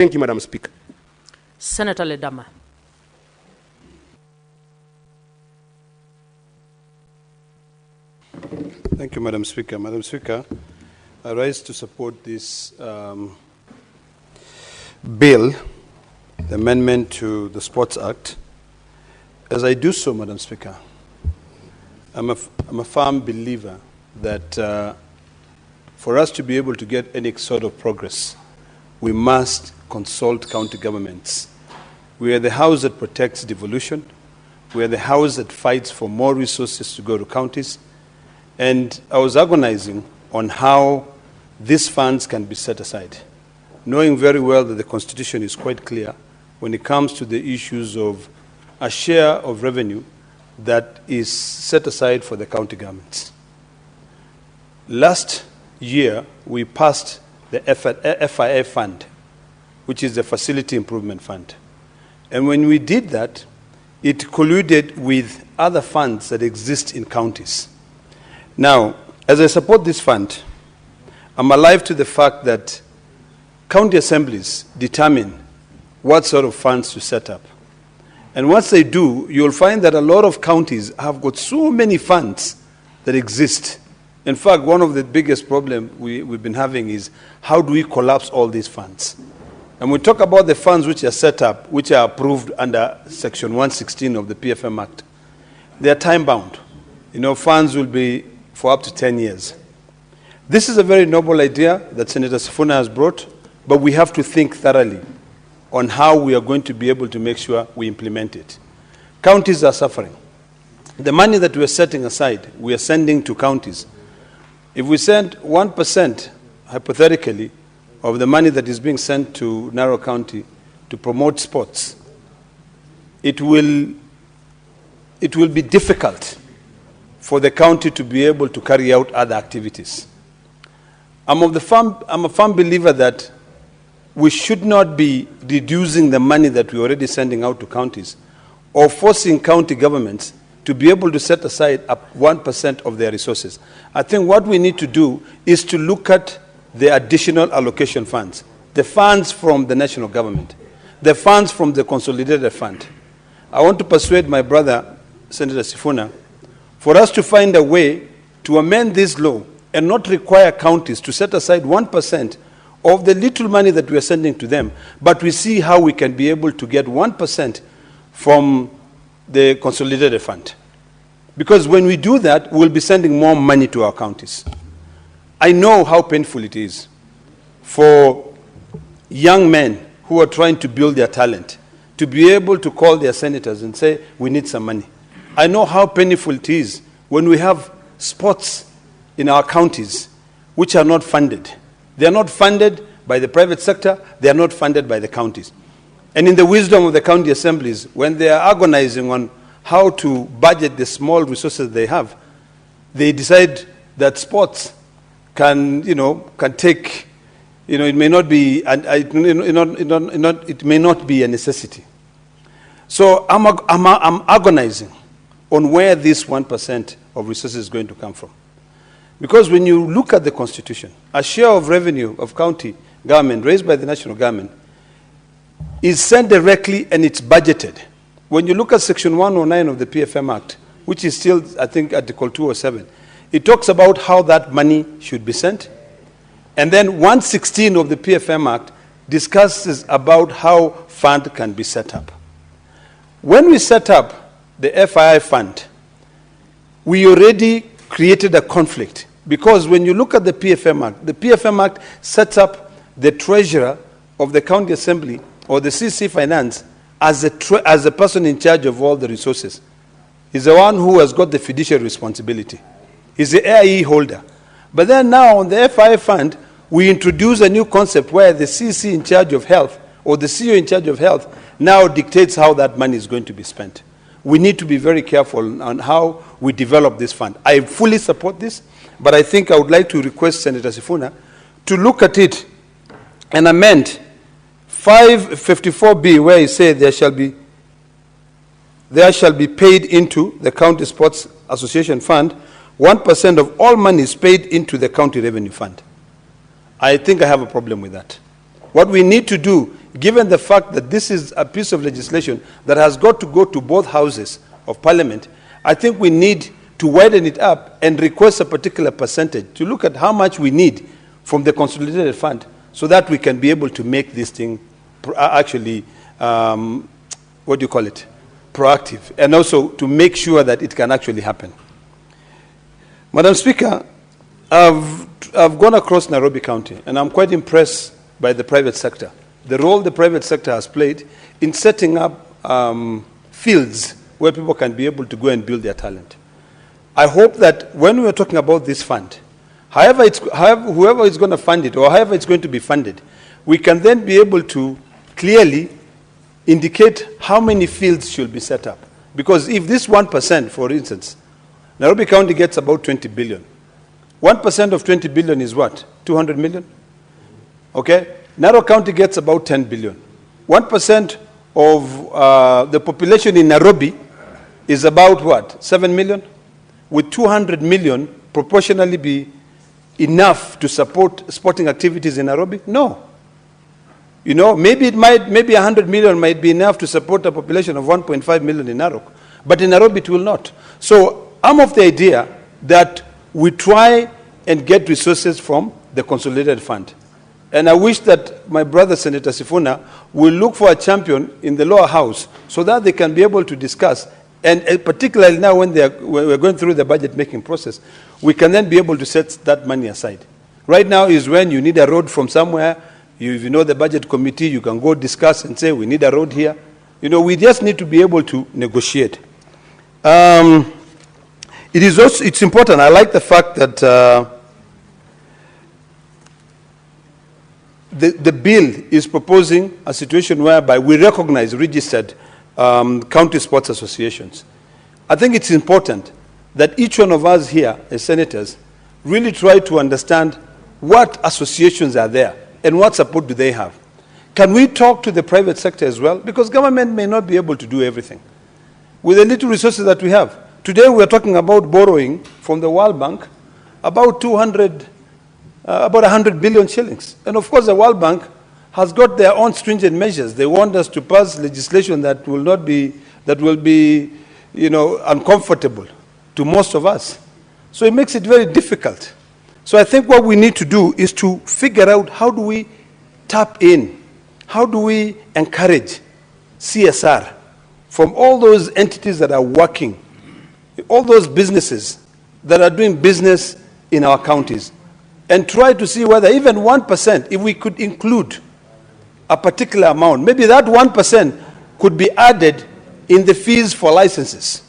Thank you, Madam Speaker. Senator Ledama. Thank you, Madam Speaker. Madam Speaker, I rise to support this bill, the amendment to the Sports Act. As I do so, Madam Speaker, I'm a firm believer that for us to be able to get any sort of progress, we must consult county governments. We are the house that protects devolution. We are the house that fights for more resources to go to counties. And I was agonizing on how these funds can be set aside, knowing very well that the Constitution is quite clear when it comes to the issues of a share of revenue that is set aside for the county governments. Last year, we passed the FIA fund, which is the Facility Improvement Fund. And when we did that, it colluded with other funds that exist in counties. Now, as I support this fund, I'm alive to the fact that county assemblies determine what sort of funds to set up. And once they do, you'll find that a lot of counties have got so many funds that exist. In fact, one of the biggest problems we've been having is how do we collapse all these funds? And we talk about the funds which are set up, which are approved under Section 116 of the PFM Act. They are time-bound. You know, funds will be for up to 10 years. This is a very noble idea that Senator Sifuna has brought, but we have to think thoroughly on how we are going to be able to make sure we implement it. Counties are suffering. The money that we are setting aside, we are sending to counties. If we send 1%, hypothetically, of the money that is being sent to Narok County to promote sports, it will be difficult for the county to be able to carry out other activities. I'm a firm believer that we should not be reducing the money that we're already sending out to counties or forcing county governments to be able to set aside up 1% of their resources. I think what we need to do is to look at the additional allocation funds, the funds from the national government, the funds from the consolidated fund. I want to persuade my brother, Senator Sifuna, for us to find a way to amend this law and not require counties to set aside 1% of the little money that we are sending to them, but we see how we can be able to get 1% from the consolidated fund. Because when we do that, we'll be sending more money to our counties. I know how painful it is for young men who are trying to build their talent to be able to call their senators and say, we need some money. I know how painful it is when we have sports in our counties which are not funded. They are not funded by the private sector. They are not funded by the counties. And in the wisdom of the county assemblies, when they are agonizing on how to budget the small resources they have, they decide that sports can take, it may not be, it may not be a necessity. So I'm agonizing on where this 1% of resources is going to come from. Because when you look at the Constitution, a share of revenue of county government raised by the national government is sent directly and it's budgeted. When you look at Section 109 of the PFM Act, which is still, I think, Article 207, it talks about how that money should be sent. And then 116 of the PFM Act discusses about how fund can be set up. When we set up the FII fund, we already created a conflict. Because when you look at the PFM Act sets up the treasurer of the county assembly or the CC finance as a person in charge of all the resources. He's the one who has got the fiduciary responsibility. He's the AIE holder. But then now on the FII fund, we introduce a new concept where the CC in charge of health or the CEO in charge of health now dictates how that money is going to be spent. We need to be very careful on how we develop this fund. I fully support this, but I think I would like to request Senator Sifuna to look at it and amend 554B, where he said there shall be paid into the County Sports Association Fund 1% of all money is paid into the county revenue fund. I think I have a problem with that. What we need to do given the fact that this is a piece of legislation that has got to go to both houses of parliament, I think we need to widen it up and request a particular percentage to look at how much we need from the consolidated fund so that we can be able to make this thing actually, what do you call it, proactive, and also to make sure that it can actually happen. Madam Speaker, I've gone across Nairobi County, and I'm quite impressed by the private sector, the role the private sector has played in setting up fields where people can be able to go and build their talent. I hope that when we're talking about this fund, whoever is going to fund it, or however it's going to be funded, we can then be able to clearly indicate how many fields should be set up. Because if this 1%, for instance, Nairobi County gets about 20 billion. 1% of 20 billion is what? 200 million? Okay? Narok County gets about 10 billion. 1% of the population in Nairobi is about what? 7 million? Would 200 million proportionally be enough to support sporting activities in Nairobi? No. You know, maybe 100 million might be enough to support a population of 1.5 million in Narok, but in Nairobi it will not. So I'm of the idea that we try and get resources from the consolidated fund. And I wish that my brother Senator Sifuna will look for a champion in the lower house so that they can be able to discuss. And particularly now when we're going through the budget making process, we can then be able to set that money aside. Right now is when you need a road from somewhere, if you know the budget committee, you can go discuss and say, we need a road here. You know, we just need to be able to negotiate. It's important. I like the fact that the bill is proposing a situation whereby we recognize registered county sports associations. I think it's important that each one of us here as senators really try to understand what associations are there and what support do they have. Can we talk to the private sector as well? Because government may not be able to do everything. With the little resources that we have. Today we are talking about borrowing from the World Bank about 100 billion shillings. And of course the World Bank has got their own stringent measures. They want us to pass legislation that will be, you know, uncomfortable to most of us. So it makes it very difficult. So I think what we need to do is to figure out how do we tap in, how do we encourage CSR from all those entities that are working, all those businesses that are doing business in our counties, and try to see whether even 1%, if we could include a particular amount, maybe that 1% could be added in the fees for licenses.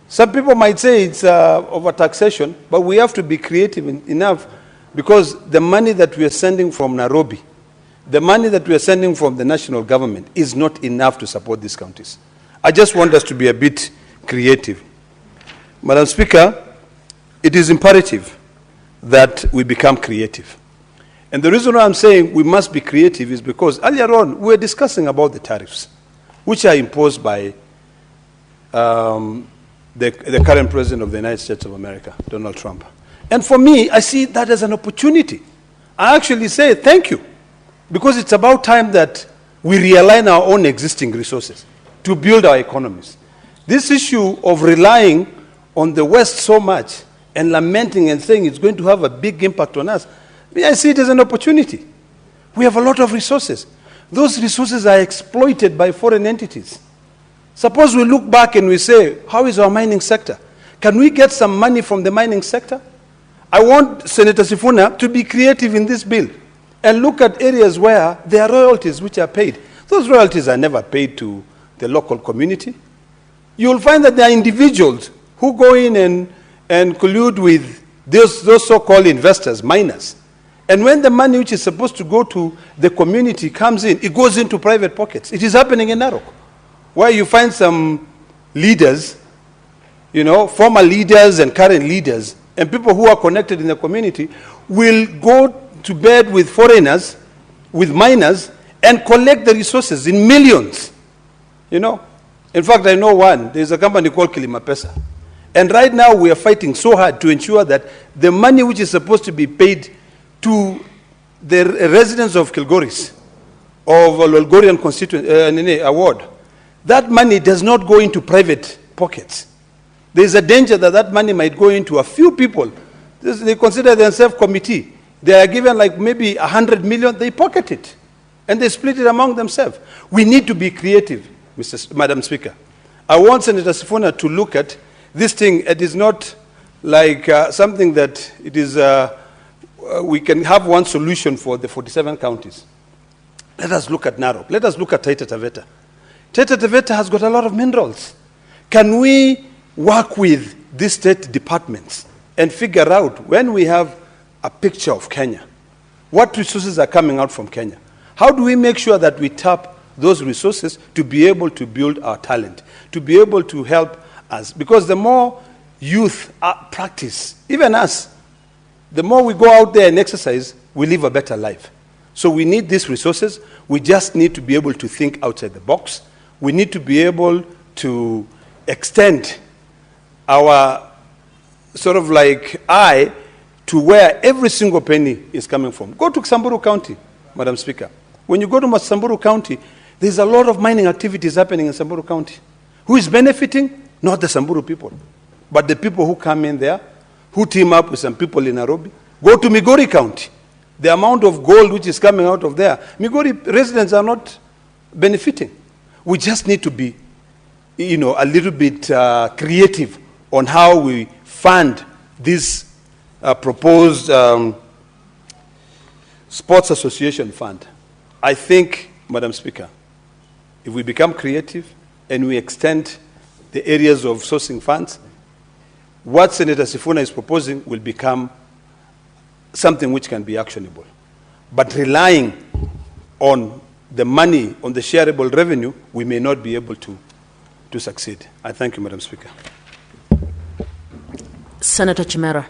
Some people might say it's over-taxation, but we have to be creative enough, because the money that we are sending from Nairobi, the money that we are sending from the national government is not enough to support these counties. I just want us to be a bit creative. Madam Speaker, it is imperative that we become creative. And the reason why I'm saying we must be creative is because earlier on we were discussing about the tariffs, which are imposed by the current president of the United States of America, Donald Trump. And for me, I see that as an opportunity. I actually say thank you, because it's about time that we realign our own existing resources to build our economies. This issue of relying on the West so much and lamenting and saying it's going to have a big impact on us, I see it as an opportunity. We have a lot of resources. Those resources are exploited by foreign entities. Suppose we look back and we say, how is our mining sector? Can we get some money from the mining sector? I want Senator Sifuna to be creative in this bill and look at areas where there are royalties which are paid. Those royalties are never paid to the local community. You'll find that there are individuals who go in and collude with those so-called investors, miners. And when the money which is supposed to go to the community comes in, it goes into private pockets. It is happening in Narok, where you find some leaders, you know, former leaders and current leaders, and people who are connected in the community will go to bed with foreigners, with miners, and collect the resources in millions, you know. In fact, I know one. There's a company called Kilimapesa. And right now we are fighting so hard to ensure that the money which is supposed to be paid to the residents of Kilgoris, of a Lolgorian award, that money does not go into private pockets. There is a danger that that money might go into a few people. They consider themselves committee. They are given like maybe 100 million, they pocket it. And they split it among themselves. We need to be creative, Madam Speaker. I want Senator Sifuna to look at this thing. It is not like something that it is, we can have one solution for the 47 counties. Let us look at Narok. Let us look at Taita Taveta. Taita Taveta has got a lot of minerals. Can we work with these state departments and figure out, when we have a picture of Kenya, what resources are coming out from Kenya? How do we make sure that we tap those resources to be able to build our talent, to be able to help us? Because the more youth practice, even us, the more we go out there and exercise, we live a better life. So we need these resources. We just need to be able to think outside the box. We need to be able to extend our sort of like eye to where every single penny is coming from. Go to Samburu County, Madam Speaker. When you go to Samburu County, there's a lot of mining activities happening in Samburu County. Who is benefiting? Not the Samburu people, but the people who come in there, who team up with some people in Nairobi. Go to Migori County. The amount of gold which is coming out of there, Migori residents are not benefiting. We just need to be, a little bit creative on how we fund this proposed sports association fund. I think, Madam Speaker, if we become creative and we extend the areas of sourcing funds, what Senator Sifuna is proposing will become something which can be actionable. But relying on the money, on the shareable revenue, we may not be able to succeed. I thank you, Madam Speaker. Senator Chimera.